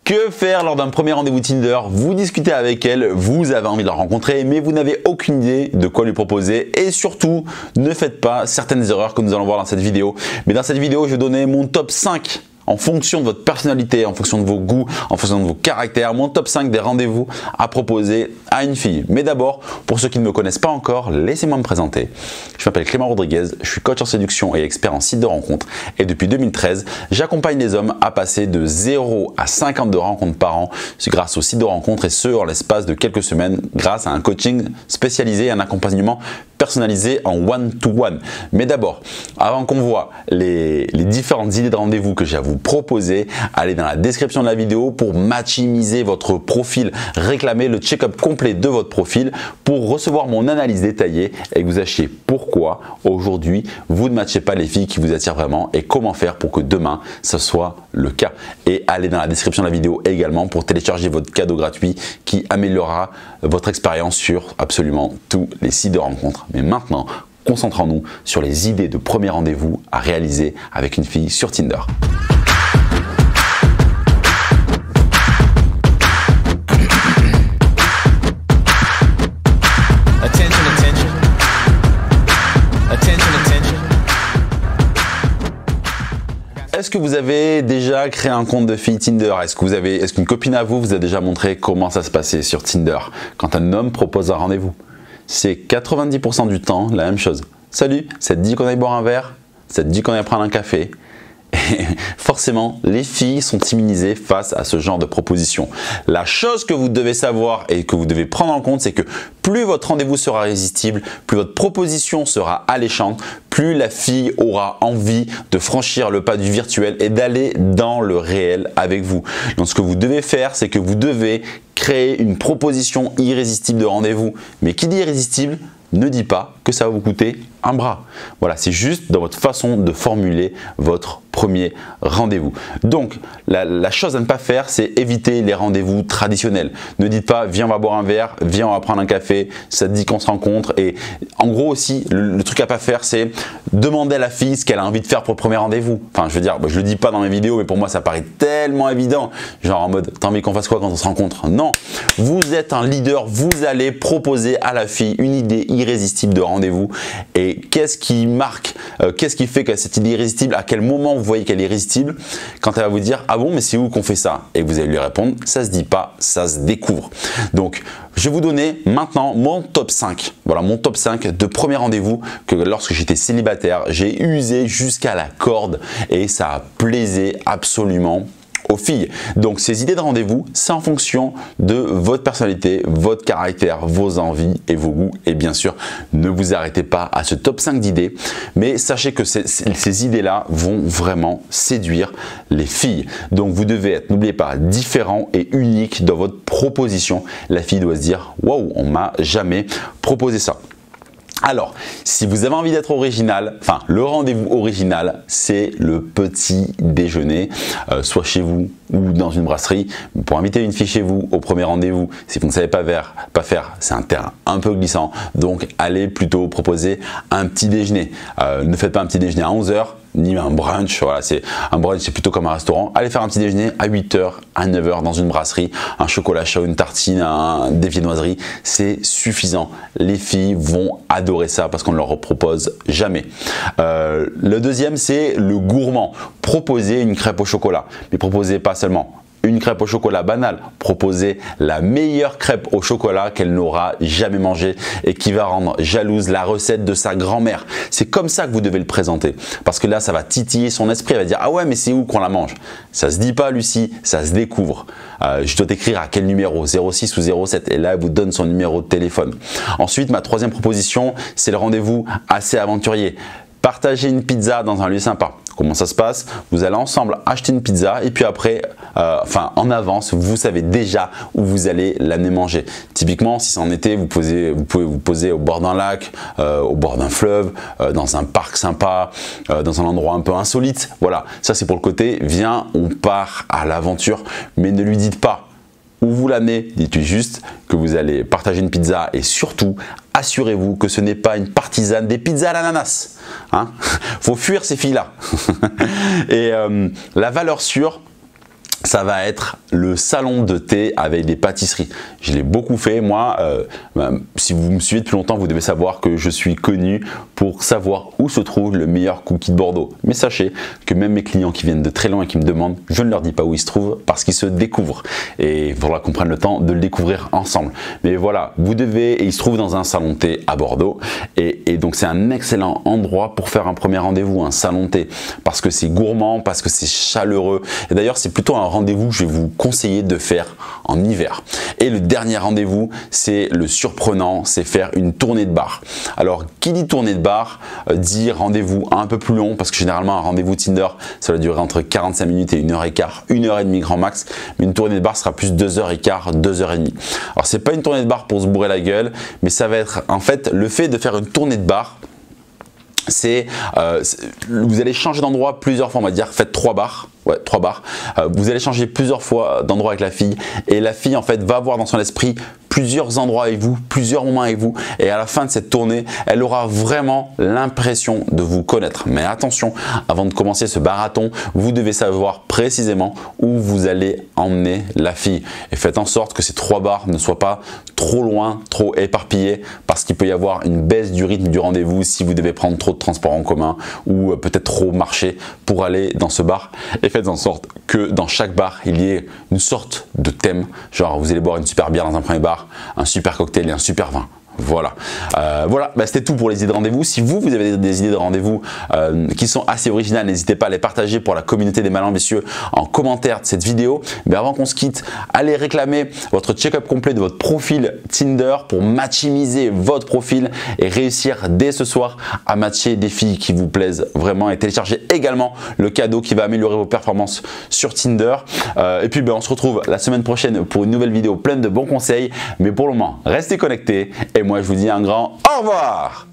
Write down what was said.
Que faire lors d'un premier rendez-vous Tinder? Vous discutez avec elle, vous avez envie de la rencontrer, mais vous n'avez aucune idée de quoi lui proposer. Et surtout, ne faites pas certaines erreurs que nous allons voir dans cette vidéo. Mais dans cette vidéo, je vais donner mon top 5 en fonction de votre personnalité, en fonction de vos goûts, en fonction de vos caractères, mon top 5 des rendez-vous à proposer à une fille. Mais d'abord, pour ceux qui ne me connaissent pas encore, laissez-moi me présenter. Je m'appelle Clément Rodriguez, je suis coach en séduction et expert en site de rencontres. Et depuis 2013, j'accompagne les hommes à passer de 0 à 52 rencontres par an grâce au site de rencontres et ce, en l'espace de quelques semaines, grâce à un coaching spécialisé et un accompagnement personnalisé en one-to-one. Mais d'abord, avant qu'on voit les différentes idées de rendez-vous que j'ai à vous proposer, allez dans la description de la vidéo pour maximiser votre profil, réclamer le check-up complet de votre profil pour recevoir mon analyse détaillée et que vous sachiez pourquoi aujourd'hui vous ne matchez pas les filles qui vous attirent vraiment et comment faire pour que demain ce soit le cas. Et allez dans la description de la vidéo également pour télécharger votre cadeau gratuit qui améliorera votre expérience sur absolument tous les sites de rencontres. Mais maintenant, concentrons-nous sur les idées de premier rendez-vous à réaliser avec une fille sur Tinder. Est-ce que vous avez déjà créé un compte de fille Tinder? Est-ce qu'une copine à vous a déjà montré comment ça se passait sur Tinder quand un homme propose un rendez-vous? C'est 90% du temps la même chose. Salut, ça te dit qu'on aille boire un verre? Ça te dit qu'on aille prendre un café? Et forcément, les filles sont immunisées face à ce genre de proposition. La chose que vous devez savoir et que vous devez prendre en compte, c'est que plus votre rendez-vous sera irrésistible, plus votre proposition sera alléchante, plus la fille aura envie de franchir le pas du virtuel et d'aller dans le réel avec vous. Donc ce que vous devez faire, c'est que vous devez créer une proposition irrésistible de rendez-vous. Mais qui dit irrésistible ne dit pas que ça va vous coûter un bras. Voilà, c'est juste dans votre façon de formuler votre premier rendez-vous. Donc, la chose à ne pas faire, c'est éviter les rendez-vous traditionnels. Ne dites pas, viens, on va boire un verre, viens, on va prendre un café, ça te dit qu'on se rencontre. Et en gros aussi, le truc à ne pas faire, c'est demander à la fille ce qu'elle a envie de faire pour le premier rendez-vous. Enfin, je veux dire, je le dis pas dans mes vidéos, mais pour moi, ça paraît tellement évident. Genre en mode, t'as envie qu'on fasse quoi quand on se rencontre? Non, vous êtes un leader, vous allez proposer à la fille une idée irrésistible de rendez-vous. Et qu'est-ce qui marque, qu'est-ce qui fait que cette idée irrésistible, à quel moment vous voyez qu'elle est irrésistible? Quand elle va vous dire, ah bon, mais c'est où qu'on fait ça? Et vous allez lui répondre, ça se dit pas, ça se découvre. Donc, je vais vous donner maintenant mon top 5. Voilà, mon top 5 de premier rendez-vous que lorsque j'étais célibataire, j'ai usé jusqu'à la corde et ça a plaisé absolument aux filles. Donc ces idées de rendez-vous, c'est en fonction de votre personnalité, votre caractère, vos envies et vos goûts. Et bien sûr, ne vous arrêtez pas à ce top 5 d'idées, mais sachez que ces idées-là vont vraiment séduire les filles. Donc vous devez être, n'oubliez pas, différent et unique dans votre proposition. La fille doit se dire, waouh, on m'a jamais proposé ça. Alors, si vous avez envie d'être original, enfin le rendez-vous original, c'est le petit déjeuner, soit chez vous ou dans une brasserie. Pour inviter une fille chez vous au premier rendez-vous, si vous ne savez pas faire, c'est un terrain un peu glissant. Donc, allez plutôt proposer un petit déjeuner. Ne faites pas un petit déjeuner à 11 h. Ni un brunch, voilà, un brunch c'est plutôt comme un restaurant. Allez faire un petit déjeuner à 8 h, à 9 h dans une brasserie, un chocolat chaud, une tartine, des viennoiseries, c'est suffisant. Les filles vont adorer ça parce qu'on ne leur propose jamais. Le deuxième, c'est le gourmand. Proposez une crêpe au chocolat, mais proposez pas seulement une crêpe au chocolat banale, proposez la meilleure crêpe au chocolat qu'elle n'aura jamais mangée et qui va rendre jalouse la recette de sa grand-mère. C'est comme ça que vous devez le présenter parce que là, ça va titiller son esprit. Elle va dire, ah ouais, mais c'est où qu'on la mange? Ça se dit pas, Lucie, ça se découvre. Je dois t'écrire à quel numéro? 06 ou 07 et là, elle vous donne son numéro de téléphone. Ensuite, ma troisième proposition, c'est le rendez-vous assez aventurier. Partagez une pizza dans un lieu sympa. Comment ça se passe? Vous allez ensemble acheter une pizza et puis après, en avance, vous savez déjà où vous allez l'amener manger. Typiquement, si c'est en été, vous pouvez vous poser au bord d'un lac, au bord d'un fleuve, dans un parc sympa, dans un endroit un peu insolite. Voilà, ça c'est pour le côté, viens, on part à l'aventure, mais ne lui dites pas où vous l'amenez, dites-lui juste que vous allez partager une pizza et surtout, assurez-vous que ce n'est pas une partisane des pizzas à l'ananas. Hein, faut fuir ces filles-là. Et la valeur sûre, ça va être le salon de thé avec des pâtisseries. Je l'ai beaucoup fait. Moi, si vous me suivez depuis longtemps, vous devez savoir que je suis connu pour savoir où se trouve le meilleur cookie de Bordeaux. Mais sachez que même mes clients qui viennent de très loin et qui me demandent, je ne leur dis pas où ils se trouvent parce qu'ils se découvrent. Et il faudra qu'on prenne le temps de le découvrir ensemble. Mais voilà, vous devez, et il se trouve dans un salon de thé à Bordeaux. Et donc c'est un excellent endroit pour faire un premier rendez-vous, un salon de thé. Parce que c'est gourmand, parce que c'est chaleureux. Et d'ailleurs, c'est plutôt un rendez-vous que je vais vous conseiller de faire en hiver. Et le dernier rendez-vous, c'est le surprenant, c'est faire une tournée de bar. Alors, qui dit tournée de bar, dit rendez-vous un peu plus long, parce que généralement, un rendez-vous Tinder, ça va durer entre 45 minutes et 1h15, 1h30 grand max. Mais une tournée de bar sera plus 2h15, 2h30. Alors, c'est pas une tournée de bar pour se bourrer la gueule, mais ça va être en fait le fait de faire une tournée de bar. Vous allez changer d'endroit plusieurs fois, on va dire, faites 3 bars. Ouais, 3 bars. Vous allez changer plusieurs fois d'endroit avec la fille et la fille en fait va avoir dans son esprit plusieurs endroits avec vous, plusieurs moments avec vous et à la fin de cette tournée, elle aura vraiment l'impression de vous connaître. Mais attention, avant de commencer ce marathon, vous devez savoir précisément où vous allez emmener la fille et faites en sorte que ces 3 bars ne soient pas trop loin, trop éparpillés parce qu'il peut y avoir une baisse du rythme du rendez-vous si vous devez prendre trop de transports en commun ou peut-être trop marcher pour aller dans ce bar. Et faites en sorte que dans chaque bar, il y ait une sorte de thème. Genre, vous allez boire une super bière dans un premier bar, un super cocktail et un super vin. Voilà, c'était tout pour les idées de rendez-vous. Si vous avez des idées de rendez-vous qui sont assez originales, n'hésitez pas à les partager pour la communauté des malins ambitieux en commentaire de cette vidéo. Mais avant qu'on se quitte, allez réclamer votre check-up complet de votre profil Tinder pour maximiser votre profil et réussir dès ce soir à matcher des filles qui vous plaisent vraiment et télécharger également le cadeau qui va améliorer vos performances sur Tinder. Et puis on se retrouve la semaine prochaine pour une nouvelle vidéo pleine de bons conseils. Mais pour le moment, restez connectés et moi je vous dis un grand au revoir.